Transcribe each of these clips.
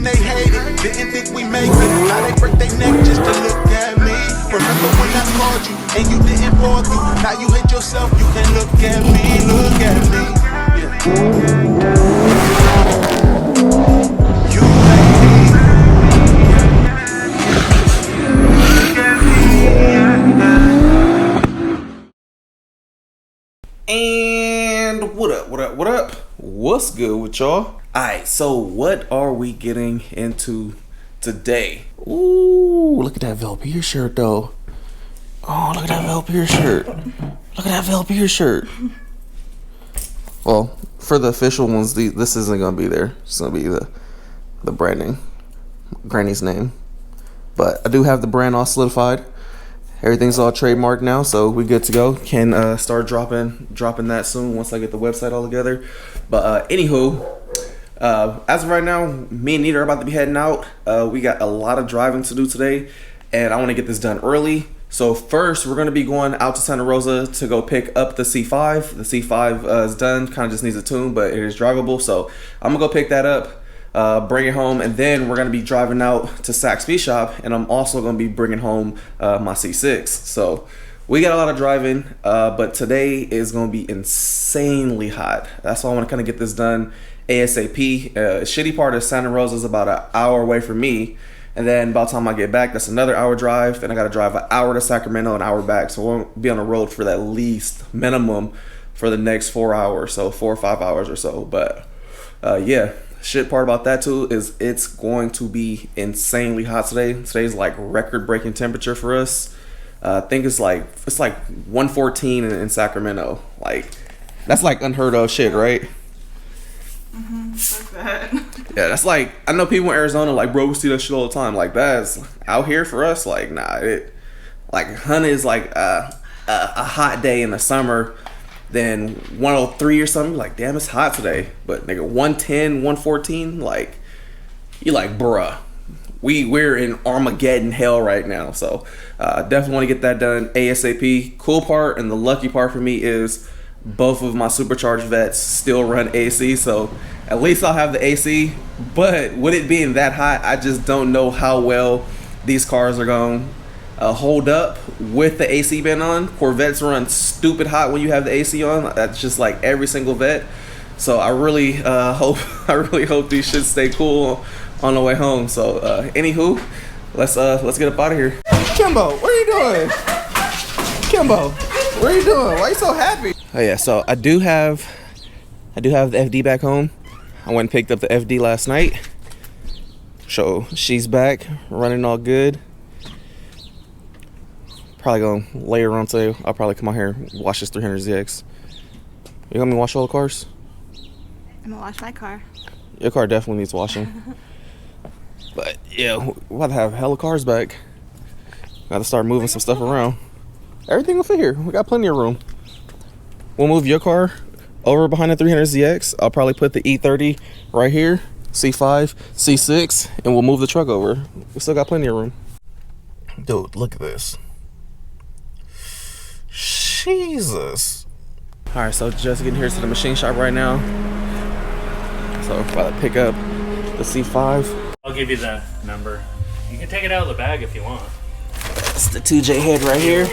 they hated, didn't think we make it. Now they break their neck just to look at me. Remember when I called you and you didn't fall through? Now you hate yourself, you can look at me, look at me. You hate me. And what up? What's good with y'all? Alright, so what are we getting into today? Ooh, look at that Velpier shirt though. Oh, look at that Velpier shirt. Look at that Velpier shirt. Well, for the official ones, this isn't gonna be there. It's gonna be the branding, Granny's name. But I do have the brand all solidified. Everything's all trademarked now, so we good to go. Can start dropping that soon once I get the website all together. But anywho, as of right now, me and Nita are about to be heading out. We got a lot of driving to do today, and I want to get this done early. So first, we're going to be going out to Santa Rosa to go pick up the C5. The C5 is done, kind of just needs a tune, but it is drivable. So I'm going to go pick that up. Bring it home, and then we're gonna be driving out to Saks Speed Shop, and I'm also gonna be bringing home my C6. So we got a lot of driving, but today is gonna be insanely hot. That's why I want to kind of get this done ASAP. Shitty part is Santa Rosa is about an hour away from me, and then by the time I get back, that's another hour drive. Then I gotta drive an hour to Sacramento, an hour back. So we'll be on the road for at least minimum for the next 4 hours, so 4 or 5 hours or so. But yeah. Shit part about that too is it's going to be insanely hot today. Today's like record-breaking temperature for us. I think it's like 114 in Sacramento. Like that's like unheard of shit, right? Fuck that. Yeah, that's like, I know people in Arizona like, bro, we see that shit all the time. Like that's out here for us. Like nah, it like 100 is like a hot day in the summer. Then 103 or something, like damn, it's hot today. But nigga, 110, 114, like you like bruh, we're in Armageddon hell right now. So definitely want to get that done ASAP. Cool part and the lucky part for me is both of my supercharged Vettes still run AC, so at least I'll have the AC. But with it being that hot, I just don't know how well these cars are going hold up with the AC being on. Corvettes run stupid hot when you have the AC on. That's just like every single vet. So I really hope these shit stay cool on the way home. So anywho, let's get up out of here. Kimbo, what are you doing? Kimbo, what are you doing? Why are you so happy? Oh yeah, so I do have the FD back home. I went and picked up the FD last night. So she's back, running all good. Probably gonna later on today. I'll probably come out here and wash this 300ZX. You want me to wash all the cars? I'm gonna wash my car. Your car definitely needs washing. But yeah, we'll have to have hella cars back. Gotta start moving some stuff around. Everything will fit here. We got plenty of room. We'll move your car over behind the 300ZX. I'll probably put the E30 right here, C5, C6, and we'll move the truck over. We still got plenty of room. Dude, look at this. Jesus. Alright, so just getting here to the machine shop right now. So about to pick up the C5. I'll give you the number. You can take it out of the bag if you want. That's the 2J head right here.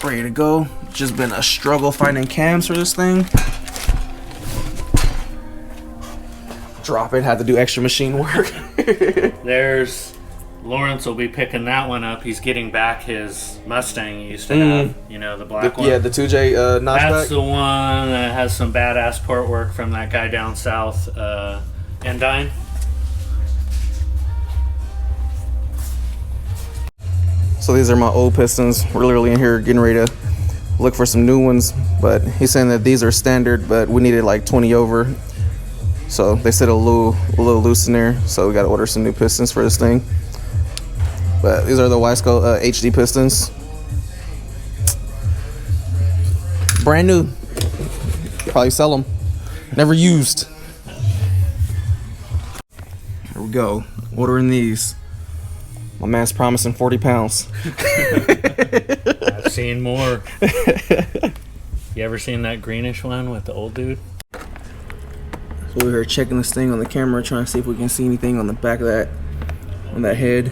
Ready to go. Just been a struggle finding cams for this thing. Drop it, had to do extra machine work. There's Lawrence will be picking that one up. He's getting back his Mustang he used to have, you know, the black one. Yeah, the 2J notchback. That's the one that has some badass port work from that guy down south, Endine. So these are my old pistons. We're literally in here getting ready to look for some new ones, but he's saying that these are standard, but we needed like 20 over. So they said a little loose in there, so we got to order some new pistons for this thing. But these are the Wiseco HD pistons. Brand new. Probably sell them. Never used. Here we go. Ordering these. My man's promising 40 pounds. I've seen more. You ever seen that greenish one with the old dude? So we were checking this thing on the camera, trying to see if we can see anything on the back of that, on that head.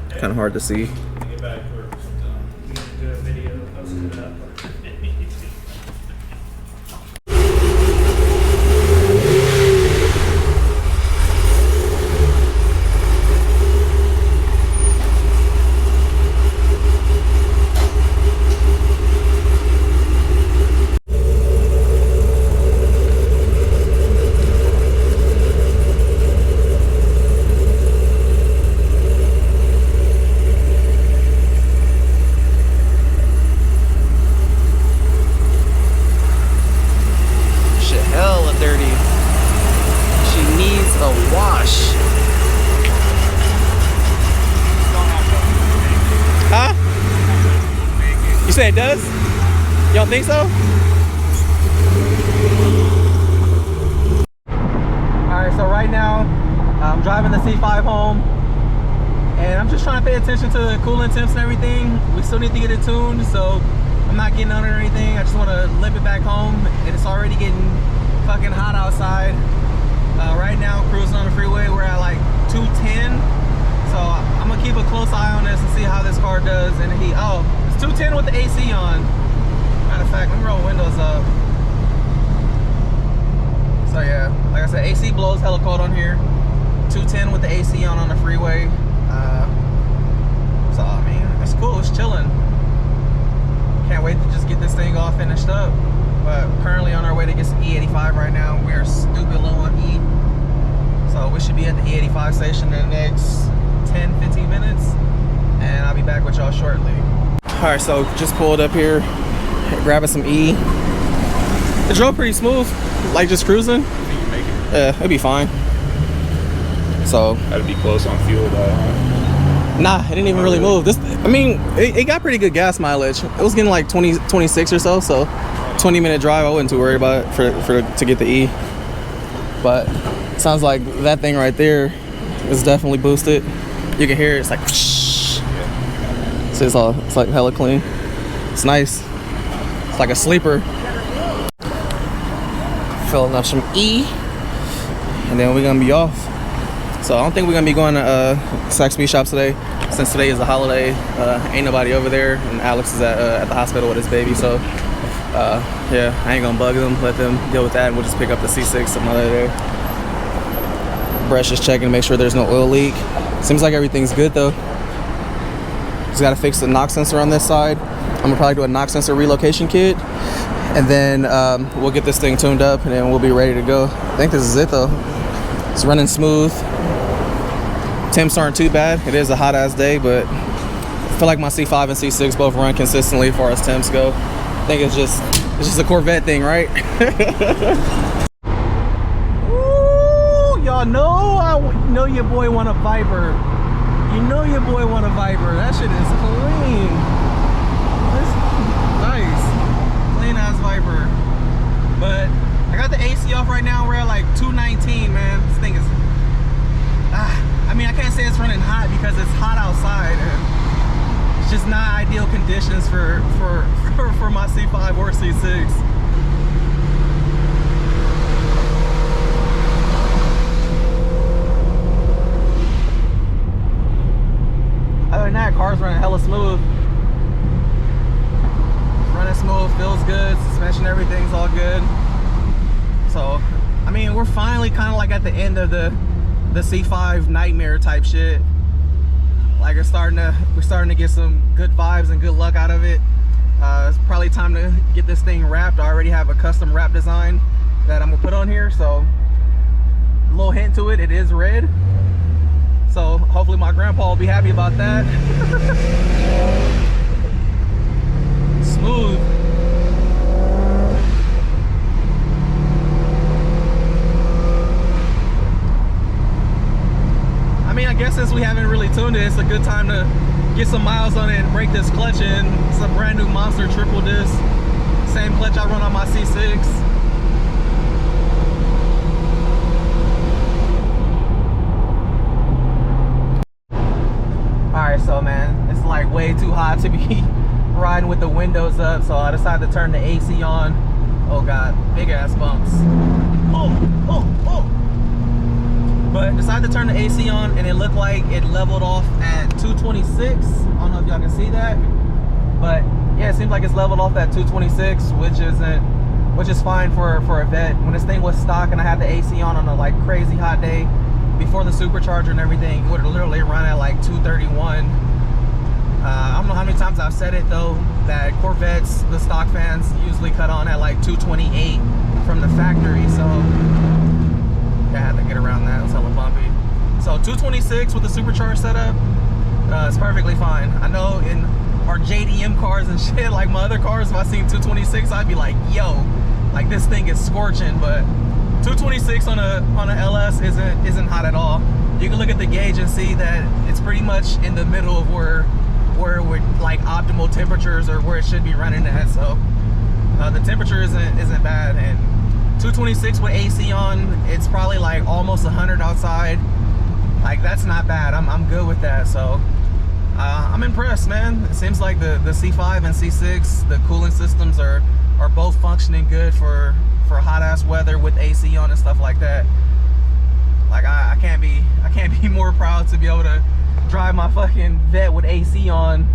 Kind of hard to see. You say it does? You don't think so? Alright, so right now I'm driving the C5 home and I'm just trying to pay attention to the coolant temps and everything. We still need to get it tuned, so I'm not getting on it or anything. I just want to limp it back home, and it's already getting fucking hot outside. Right now, cruising on the freeway, we're at like 210. So I'm gonna keep a close eye on this and see how this car does in the heat. Oh, it's 210 with the AC on. Matter of fact, let me roll windows up. So yeah, like I said, AC blows hella cold on here. 210 with the AC on the freeway. So I mean, it's cool, it's chilling. Can't wait to just get this thing all finished up. But currently on our way to get some E85 right now. We are stupid low on E. So we should be at the E85 station in the next 10-15 minutes, and I'll be back with y'all shortly. All right, so just pulled up here, grabbing some E. It drove pretty smooth, like just cruising. You can make it. Yeah, it'd be fine. So Gotta be close on fuel though, huh? nah, it didn't even really move. This, I mean, it got pretty good gas mileage. It was getting like 26 or so. So 20-minute drive, I wasn't too worried about it to get the E. But it sounds like that thing right there is definitely boosted. You can hear it, it's like whoosh. So it's like hella clean. It's nice. It's like a sleeper. Filling up some E, and then we're gonna be off. So I don't think we're gonna be going to Saxby Shop today, since today is a holiday. Ain't nobody over there, and Alex is at the hospital with his baby. So yeah, I ain't gonna bug them. Let them deal with that, and we'll just pick up the C6 some other day. Brett's just checking to make sure there's no oil leak. Seems like everything's good though. Just gotta fix the knock sensor on this side. I'm gonna probably do a knock sensor relocation kit, and then we'll get this thing tuned up, and then we'll be ready to go. I think this is it though. It's running smooth. Temps aren't too bad. It is a hot ass day, but I feel like my C5 and C6 both run consistently as far as temps go. I think it's just a Corvette thing, right? Ooh, y'all know your boy want a Viper. You know your boy want a Viper. That shit is clean. That's nice. Clean ass Viper. But I got the AC off right now. We're at like 219, man. This thing is I mean, I can't say it's running hot because it's hot outside, and it's just not ideal conditions for my C5 or C6. Other than that, car's running hella smooth. It's running smooth, feels good, suspension, everything's all good. So, I mean, we're finally kind of like at the end of the C5 nightmare type shit. Like we're starting to get some good vibes and good luck out of it. It's probably time to get this thing wrapped. I already have a custom wrap design that I'm gonna put on here, so a little hint to it, it is red. So hopefully my grandpa will be happy about that. Smooth. I mean, I guess since we haven't really tuned it, it's a good time to get some miles on it and break this clutch in. It's a brand new Monster triple disc. Same clutch I run on my C6. Alright, so man, it's like way too hot to be riding with the windows up, so I decided to turn the AC on. Oh god, big ass bumps. Oh. But decided to turn the AC on, and it looked like it leveled off at 226. I don't know if y'all can see that, but yeah, it seems like it's leveled off at 226, which is fine for a Vette. When this thing was stock and I had the AC on a like crazy hot day before the supercharger and everything, it would literally run at like 231. I don't know how many times I've said it though, that Corvettes, the stock fans usually cut on at like 228 from the factory, so I had to get around that. It was hella bumpy. So 226 with the supercharged setup, it's perfectly fine. I know in our JDM cars and shit, like my other cars, if I seen 226, I'd be like, yo, like this thing is scorching. But 226 on a LS isn't hot at all. You can look at the gauge and see that it's pretty much in the middle of where with like optimal temperatures or where it should be running at. So the temperature isn't bad, and 226 with AC on, it's probably like almost 100 outside. Like that's not bad. I'm good with that. So I'm impressed, man. It seems like the C5 and C6, the cooling systems are both functioning good for hot ass weather with AC on and stuff like that. Like I can't be more proud to be able to drive my fucking Vette with AC on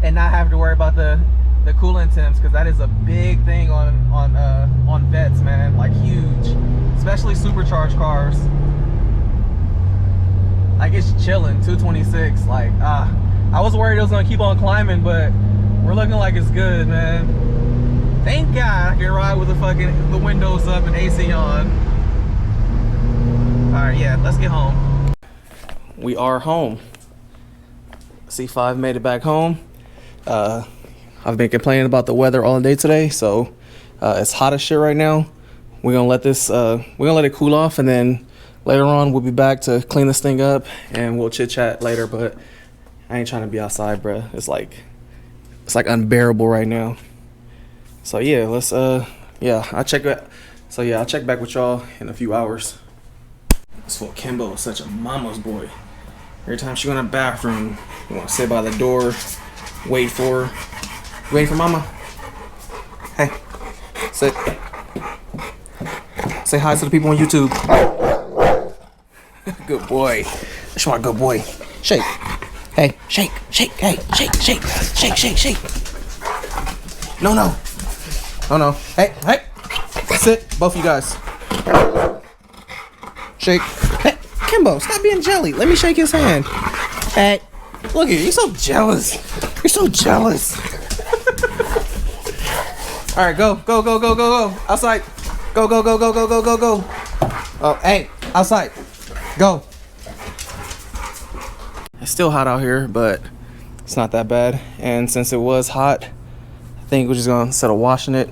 and not have to worry about the coolant temps, because that is a big thing on Vettes, man. Like huge, especially supercharged cars. Like it's chilling. 226. Like I was worried it was gonna keep on climbing, but we're looking like it's good, man. Thank God I can ride with the windows up and AC on. All right, yeah, let's get home. We are home. C5 made it back home. I've been complaining about the weather all day today, so it's hot as shit right now. We're gonna let it cool off, and then later on we'll be back to clean this thing up and we'll chit chat later. But I ain't trying to be outside, bruh. It's like unbearable right now. So yeah, I'll check back with y'all in a few hours. This fool Kimbo is such a mama's boy. Every time she go in the bathroom, you want to sit by the door, wait for her. You waiting for mama? Hey, sit. Say hi to the people on YouTube. Good boy. That's my good boy. Shake. Hey, shake. Hey, shake. No. Hey. Sit, both of you guys. Shake. Hey, Kimbo, stop being jelly. Let me shake his hand. Hey, look at you. You're so jealous. All right, go. Outside. Go. Oh, hey, outside. Go. It's still hot out here, but it's not that bad. And since it was hot, I think we're just gonna, instead of washing it,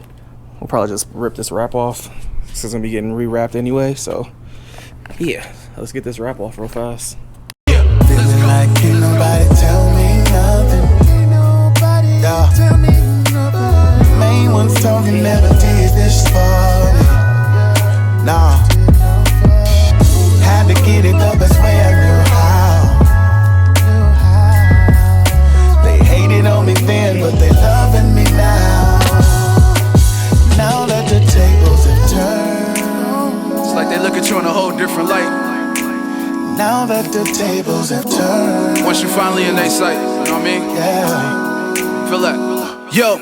we'll probably just rip this wrap off. This is gonna be getting rewrapped anyway, so yeah, let's get this wrap off real fast. Feeling like can't nobody tell me nothing. Main ones talking never did this for me. Nah, had to get it the best way I knew how. They hated on me then, but they loving me now. Now that the tables have turned, it's like they look at you in a whole different light. Now that the tables have turned, Once you finally in their sight, you know what I mean? yeah. Feel that? Yo.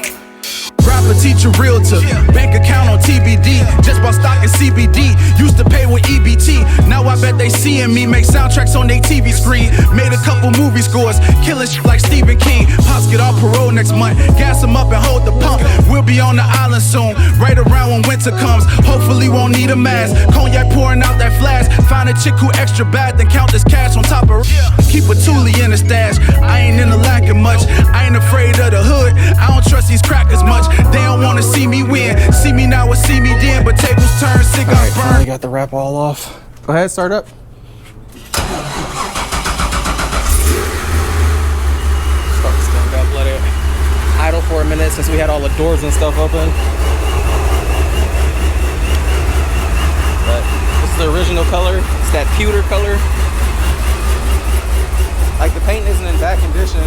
Rapper, teacher, realtor, bank account on TBD. Just bought stock in CBD. Used to pay with EBT. Now I bet they seeing me make soundtracks on their TV screen. Made a couple movie scores, killing shit like Stephen King. Pops get off parole next month. Gas them up and hold the pump. We'll be on the island soon, right around when winter comes. Hopefully won't need a mask. Cognac pouring out that flask. Find a chick who extra bad, then count this cash on top of. Keep a toolie in the stash. I ain't in the lacking much. I ain't afraid of the hood. I don't trust these crackers much. They don't wanna see me win. See me now or see me then. But tables turn, cigars burn. Finally got the wrap all off. Go ahead, start up. Start this thing up, let it idle for a minute since we had all the doors and stuff open. But this is the original color. It's that pewter color. Like the paint isn't in bad condition.